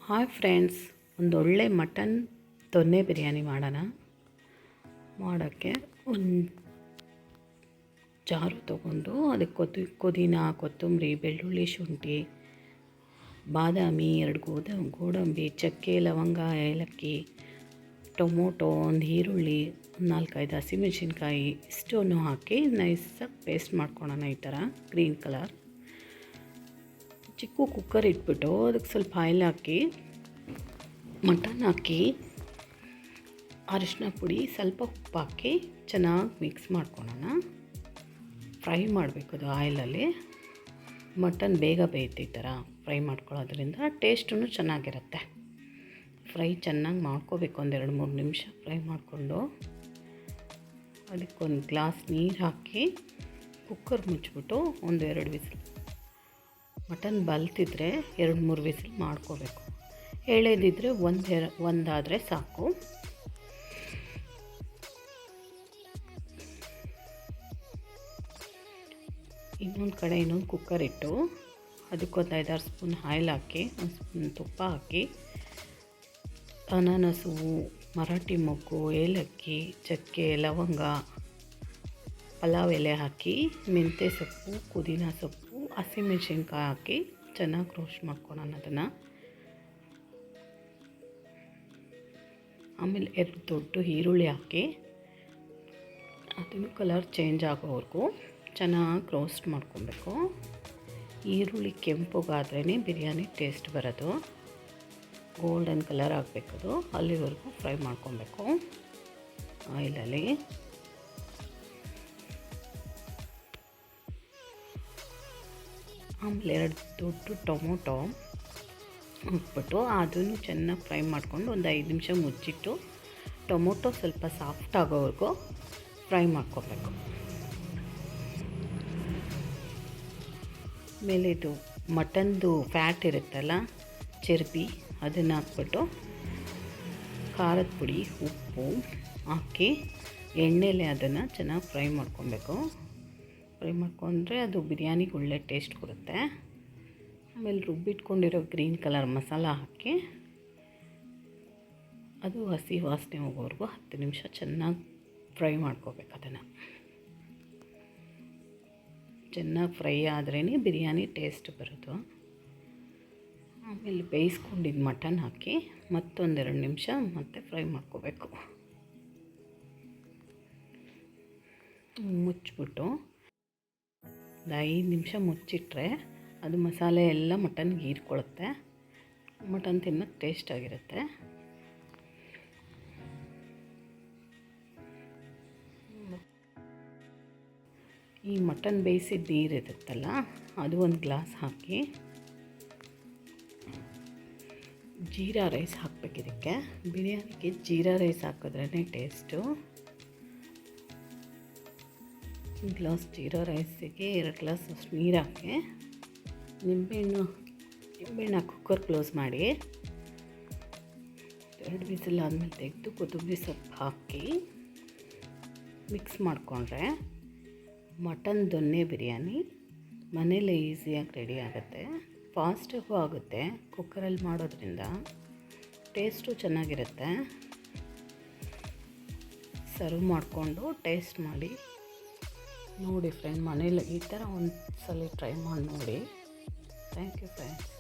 Hi friends, ಒಂದೊಳ್ಳೆ mutton ದೊನ್ನೆ ಬಿರಿಯಾನಿ ಮಾಡೋಕ್ಕೆ ಒಂದು ಜಾರು ತೊಗೊಂಡು ಅದಕ್ಕೆ ಪುದೀನ, ಕೊತ್ತಂಬರಿ, ಬೆಳ್ಳುಳ್ಳಿ, ಶುಂಠಿ, ಬಾದಾಮಿ, 2 ಗೋಡಂಬಿ, ಚಕ್ಕೆ, ಲವಂಗ, ಏಲಕ್ಕಿ, ಟೊಮೊಟೊ, ಒಂದು ಈರುಳ್ಳಿ, 4-5 ಹಸಿಮೆಣಸಿನ್ಕಾಯಿ ಇಷ್ಟನ್ನು ಹಾಕಿ ನೈಸಾಗಿ ಪೇಸ್ಟ್ ಮಾಡ್ಕೊಳ್ಳೋಣ. ಈ ಥರ ಗ್ರೀನ್ ಕಲರ್ ಚಿಕ್ಕ ಕುಕ್ಕರ್ ಇಟ್ಬಿಟ್ಟು ಅದಕ್ಕೆ ಸ್ವಲ್ಪ ಆಯಿಲ್ ಹಾಕಿ ಮಟನ್ ಹಾಕಿ ಅರಿಶಿನ ಪುಡಿ ಸ್ವಲ್ಪ ಉಪ್ಪು ಹಾಕಿ ಚೆನ್ನಾಗಿ ಮಿಕ್ಸ್ ಮಾಡ್ಕೊಳ್ಳೋಣ. ಫ್ರೈ ಮಾಡಬೇಕು ಅದು ಆಯಿಲಲ್ಲಿ. ಮಟನ್ ಬೇಗ ಬೇಯುತ್ತೆ ಈ ಥರ ಫ್ರೈ ಮಾಡ್ಕೊಳ್ಳೋದ್ರಿಂದ ಟೇಸ್ಟೂ ಚೆನ್ನಾಗಿರುತ್ತೆ. ಫ್ರೈ ಚೆನ್ನಾಗಿ ಮಾಡ್ಕೋಬೇಕು, 1-2-3 ನಿಮಿಷ ಫ್ರೈ ಮಾಡಿಕೊಂಡು ಅದಕ್ಕೊಂದು ಗ್ಲಾಸ್ ನೀರು ಹಾಕಿ ಕುಕ್ಕರ್ ಮುಚ್ಚಿಬಿಟ್ಟು 1-2 ವಿಸಿಲ್. ಮಟನ್ ಬಲ್ತಿದ್ರೆ 2-3 ವಿಸಿಲ್ ಮಾಡ್ಕೋಬೇಕು. ಎಳೆದಿದ್ದರೆ ಒಂದಾದರೆ ಸಾಕು. ಇನ್ನೊಂದು ಕಡೆ ಇನ್ನೊಂದು ಕುಕ್ಕರ್ ಇಟ್ಟು ಅದಕ್ಕೊಂದು 5-6 ಸ್ಪೂನ್ ಆಯಿಲ್ ಹಾಕಿ, 1 ಸ್ಪೂನ್ ತುಪ್ಪ ಹಾಕಿ ಅನಾನಸು, ಮರಾಠಿ ಮೊಗ್ಗು, ಏಲಕ್ಕಿ, ಚಕ್ಕೆ, ಲವಂಗ, ಪಲಾವ್ ಎಲೆ ಹಾಕಿ ಮೆಂತ್ಯ ಸೊಪ್ಪು, ಪುದೀನ ಸೊಪ್ಪು, ಹಸಿಮೆಣಸಿನ್ಕಾಯಿ ಹಾಕಿ ಚೆನ್ನಾಗಿ ರೋಸ್ಟ್ ಮಾಡ್ಕೊಳ್ಳೋಣ ಅದನ್ನು. ಆಮೇಲೆ 2 ದೊಡ್ಡ ಈರುಳ್ಳಿ ಹಾಕಿ ಅದನ್ನು ಕಲರ್ ಚೇಂಜ್ ಆಗೋವರೆಗೂ ಚೆನ್ನಾಗಿ ರೋಸ್ಟ್ ಮಾಡ್ಕೊಬೇಕು. ಈರುಳ್ಳಿ ಕೆಂಪಗಾದ್ರೇ ಬಿರಿಯಾನಿ ಟೇಸ್ಟ್ ಬರೋದು. ಗೋಲ್ಡನ್ ಕಲರ್ ಆಗಬೇಕದು, ಅಲ್ಲಿವರೆಗೂ ಫ್ರೈ ಮಾಡ್ಕೊಬೇಕು ಆಯಿಲಲ್ಲಿ. ಆಮೇಲೆ 2 ದೊಡ್ಡ ಟೊಮೊಟೊ ಹಾಕ್ಬಿಟ್ಟು ಅದನ್ನು ಚೆನ್ನಾಗಿ ಫ್ರೈ ಮಾಡಿಕೊಂಡು ಒಂದು 5 ನಿಮಿಷ ಮುಚ್ಚಿಟ್ಟು ಟೊಮೊಟೊ ಸ್ವಲ್ಪ ಸಾಫ್ಟ್ ಆಗೋವರೆಗೂ ಫ್ರೈ ಮಾಡ್ಕೊಬೇಕು. ಆಮೇಲೆ ಇದು ಮಟನ್ದು ಫ್ಯಾಟ್ ಇರುತ್ತಲ್ಲ, ಚರ್ಬಿ, ಅದನ್ನು ಹಾಕ್ಬಿಟ್ಟು ಖಾರದ ಪುಡಿ, ಉಪ್ಪು ಹಾಕಿ ಎಣ್ಣೆಲೆ ಅದನ್ನು ಚೆನ್ನಾಗಿ ಫ್ರೈ ಮಾಡ್ಕೊಬೇಕು. ಫ್ರೈ ಮಾಡ್ಕೊಂಡ್ರೆ ಅದು ಬಿರಿಯಾನಿಗೆ ಒಳ್ಳೆ ಟೇಸ್ಟ್ ಕೊಡುತ್ತೆ. ಆಮೇಲೆ ರುಬ್ಬಿಟ್ಕೊಂಡಿರೋ ಗ್ರೀನ್ ಕಲರ್ ಮಸಾಲ ಹಾಕಿ ಅದು ಹಸಿ ವಾಸನೆ ಹೋಗೋವರೆಗೂ 10 ನಿಮಿಷ ಚೆನ್ನಾಗಿ ಫ್ರೈ ಮಾಡ್ಕೋಬೇಕು. ಅದನ್ನು ಚೆನ್ನಾಗಿ ಫ್ರೈ ಆದ್ರೇ ಬಿರಿಯಾನಿ ಟೇಸ್ಟ್ ಬರೋದು. ಆಮೇಲೆ ಬೇಯಿಸ್ಕೊಂಡಿದ್ದು ಮಟನ್ ಹಾಕಿ ಮತ್ತೊಂದು 2 ನಿಮಿಷ ಮತ್ತೆ ಫ್ರೈ ಮಾಡ್ಕೋಬೇಕು. ಮುಚ್ಚಿಬಿಟ್ಟು 5 ನಿಮಿಷ ಮುಚ್ಚಿಟ್ರೆ ಅದು ಮಸಾಲೆ ಎಲ್ಲ ಮಟನ್ಗೆ ಹೀರ್ಕೊಳ್ಳುತ್ತೆ. ಮಟನ್ ತಿನ್ನೋಕ್ಕೆ ಟೇಸ್ಟಾಗಿರುತ್ತೆ. ಈ ಮಟನ್ ಬೇಯಿಸಿದ ನೀರಿರುತ್ತಲ್ಲ ಅದು 1 ಗ್ಲಾಸ್ ಹಾಕಿ ಜೀರಾ ರೈಸ್ ಹಾಕಬೇಕು. ಇದಕ್ಕೆ ಬಿರಿಯಾನಿಗೆ ಜೀರಾ ರೈಸ್ ಹಾಕಿದ್ರೇ ಟೇಸ್ಟು. 1 ಗ್ಲಾಸ್ ಜೀರಾ ರೈಸಿಗೆ 2 ಗ್ಲಾಸ್ ನೀರು ಹಾಕಿ ನಿಂಬೆಹಣ್ಣು ಕುಕ್ಕರ್ ಕ್ಲೋಸ್ ಮಾಡಿ 2 ವಿಸಿಲ್ ಆದಮೇಲೆ ತೆಗೆದು ಕೊತ್ತಂಬರಿ ಸೊಪ್ಪು ಹಾಕಿ ಮಿಕ್ಸ್ ಮಾಡಿಕೊಂಡ್ರೆ ಮಟನ್ ದೊನ್ನೆ ಬಿರಿಯಾನಿ ಮನೇಲೇ ಈಸಿಯಾಗಿ ರೆಡಿ ಆಗುತ್ತೆ. ಫಾಸ್ಟಾಗೂ ಆಗುತ್ತೆ ಕುಕ್ಕರಲ್ಲಿ ಮಾಡೋದ್ರಿಂದ. ಟೇಸ್ಟು ಚೆನ್ನಾಗಿರುತ್ತೆ. ಸರ್ವ್ ಮಾಡಿಕೊಂಡು ಟೇಸ್ಟ್ ಮಾಡಿ ನೋಡಿ ಫ್ರೆಂಡ್. ಮನೇಲಿ ಈ ಥರ ಒಂದು ಸಲ ಟ್ರೈ ಮಾಡಿ ನೋಡಿ. Thank you friends.